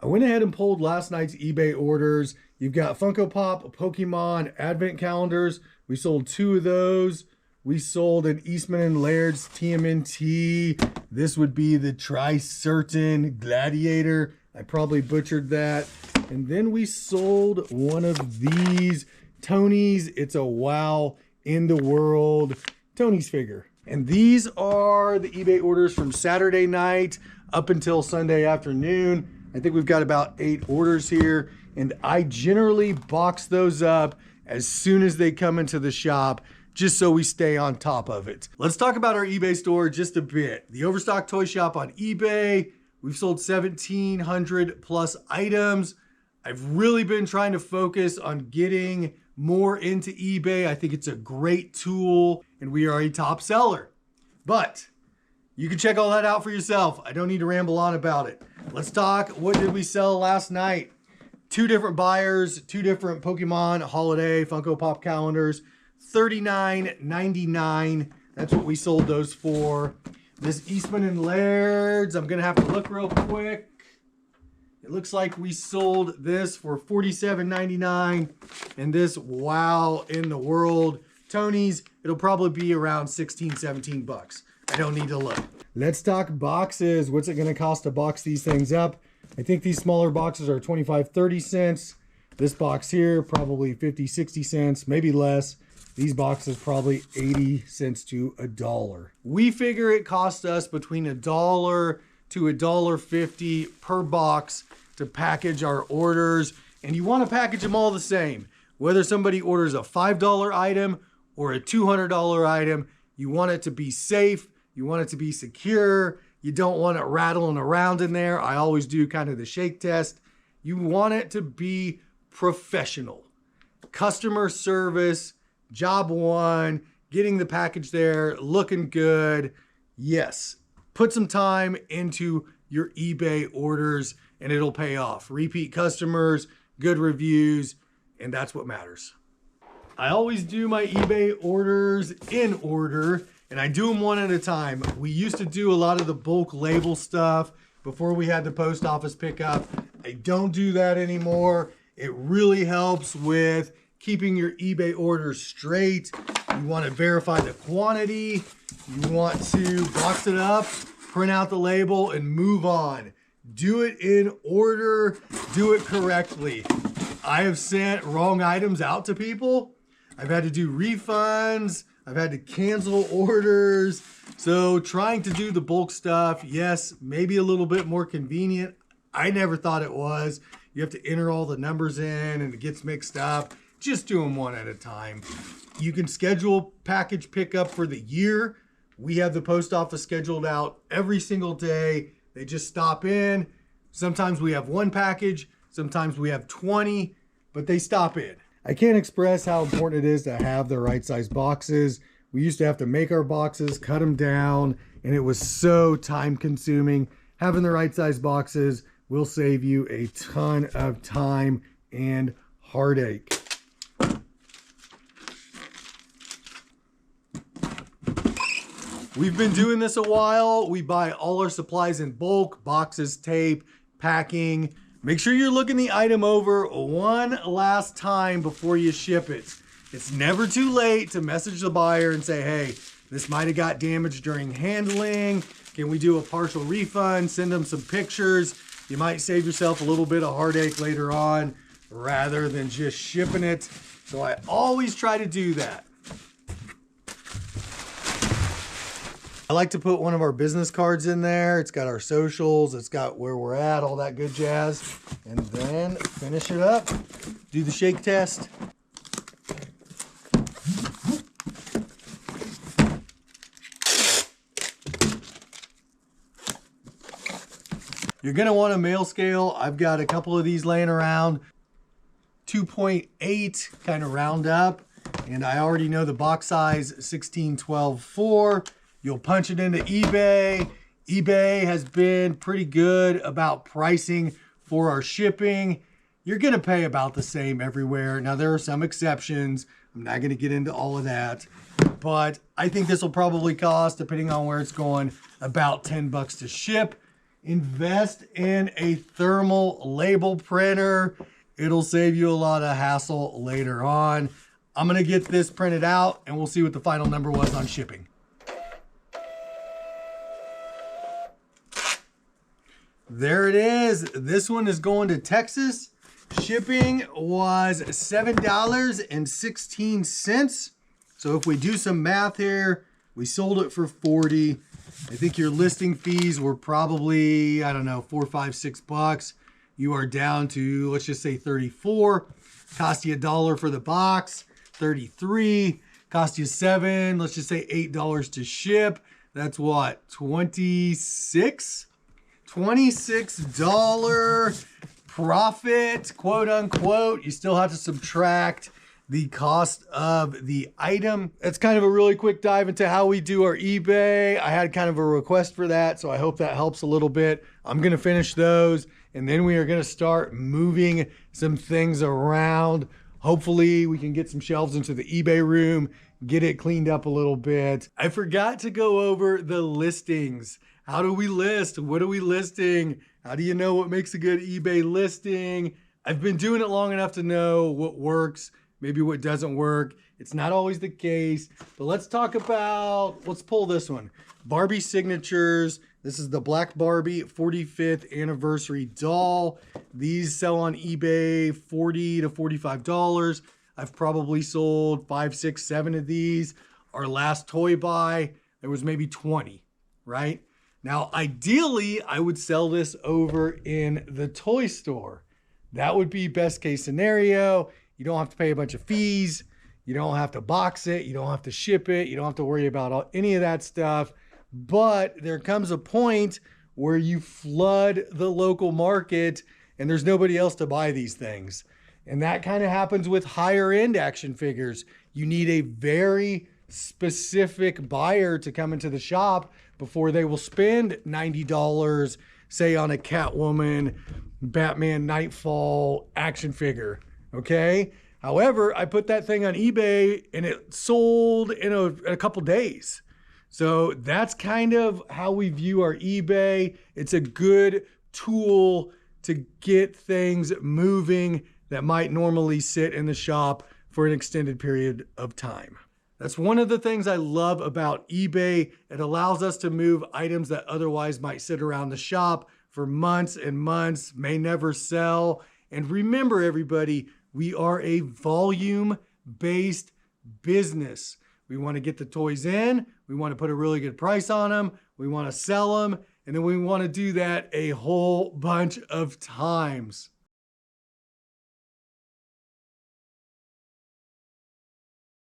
I went ahead and pulled last night's eBay orders. You've got Funko Pop, Pokemon Advent Calendars. We sold 2 of those. We sold an Eastman and Laird's TMNT. This would be the Tri-Certain Gladiator. I probably butchered that. And then we sold one of these Tonies. It's a wow in the world Tonies figure. And these are the eBay orders from Saturday night up until Sunday afternoon. I think we've got about 8 orders here, and I generally box those up as soon as they come into the shop, just so we stay on top of it. Let's talk about our eBay store just a bit. The Overstock Toy Shop on eBay, we've sold 1,700 plus items. I've really been trying to focus on getting more into eBay. I think it's a great tool, and we are a top seller. But you can check all that out for yourself. I don't need to ramble on about it. Let's talk, what did we sell last night? 2 different buyers, 2 different Pokemon holiday Funko Pop calendars, $39.99. That's what we sold those for. This Eastman and Laird's, I'm gonna have to look real quick. It looks like we sold this for $47.99. And this wow in the world Tonies, it'll probably be around 16, 17 bucks. I don't need to look. Let's talk boxes. What's it gonna cost to box these things up? I think these smaller boxes are 25, 30 cents. This box here, probably 50, 60 cents, maybe less. These boxes probably 80 cents to $1. We figure it costs us between $1 to $1.50 per box to package our orders. And you wanna package them all the same. Whether somebody orders a $5 item or a $200 item, you want it to be safe. You want it to be secure. You don't want it rattling around in there. I always do kind of the shake test. You want it to be professional. Customer service, job one, getting the package there, looking good. Yes, put some time into your eBay orders and it'll pay off. Repeat customers, good reviews, and that's what matters. I always do my eBay orders in order, and I do them one at a time. We used to do a lot of the bulk label stuff before we had the post office pickup. I don't do that anymore. It really helps with keeping your eBay orders straight. You want to verify the quantity. You want to box it up, print out the label, and move on. Do it in order. Do it correctly. I have sent wrong items out to people. I've had to do refunds. I've had to cancel orders. So trying to do the bulk stuff, yes, maybe a little bit more convenient. I never thought it was. You have to enter all the numbers in and it gets mixed up. Just do them one at a time. You can schedule package pickup for the year. We have the post office scheduled out every single day. They just stop in. Sometimes we have 1 package. Sometimes we have 20, but they stop in. I can't express how important it is to have the right size boxes. We used to have to make our boxes, cut them down, and it was so time consuming. Having the right size boxes will save you a ton of time and heartache. We've been doing this a while. We buy all our supplies in bulk, boxes, tape, packing. Make sure you're looking the item over one last time before you ship it. It's never too late to message the buyer and say, hey, this might have got damaged during handling. Can we do a partial refund? Send them some pictures. You might save yourself a little bit of heartache later on rather than just shipping it. So I always try to do that. I like to put one of our business cards in there. It's got our socials, it's got where we're at, all that good jazz. And then finish it up, do the shake test. You're gonna want a mail scale. I've got a couple of these laying around. 2.8, kind of round up. And I already know the box size, 16-12-4. You'll punch it into eBay. eBay has been pretty good about pricing for our shipping. You're gonna pay about the same everywhere. Now there are some exceptions. I'm not gonna get into all of that, but I think this will probably cost, depending on where it's going, about 10 bucks to ship. Invest in a thermal label printer. It'll save you a lot of hassle later on. I'm gonna get this printed out and we'll see what the final number was on shipping. There it is. This one is going to Texas. Shipping was $7.16. So if we do some math here, we sold it for 40. I think your listing fees were probably, I don't know, $4, $5, $6. You are down to, let's just say 34. Cost you $1 for the box, 33. Cost you $7, let's just say $8 to ship. That's what, 26? $26 profit, quote unquote. You still have to subtract the cost of the item. That's kind of a really quick dive into how we do our eBay. I had kind of a request for that, so I hope that helps a little bit. I'm gonna finish those, and then we are gonna start moving some things around. Hopefully we can get some shelves into the eBay room, get it cleaned up a little bit. I forgot to go over the listings. How do we list? What are we listing? How do you know what makes a good eBay listing? I've been doing it long enough to know what works, maybe what doesn't work. It's not always the case, but let's talk about, let's pull this one. Barbie signatures. This is the Black Barbie 45th anniversary doll. These sell on eBay $40 to $45. I've probably sold 5, 6, 7 of these. Our last toy buy, there was maybe 20, right? Now, ideally, I would sell this over in the toy store. That would be best case scenario. You don't have to pay a bunch of fees. You don't have to box it. You don't have to ship it. You don't have to worry about any of that stuff. But there comes a point where you flood the local market and there's nobody else to buy these things. And that kind of happens with higher end action figures. You need a very specific buyer to come into the shop before they will spend $90, say on a Catwoman, Batman Nightfall action figure, okay? However, I put that thing on eBay and it sold in a couple days. So that's kind of how we view our eBay. It's a good tool to get things moving that might normally sit in the shop for an extended period of time. That's one of the things I love about eBay. It allows us to move items that otherwise might sit around the shop for months and months, may never sell. And remember, everybody, we are a volume-based business. We want to get the toys in. We want to put a really good price on them. We want to sell them. And then we want to do that a whole bunch of times.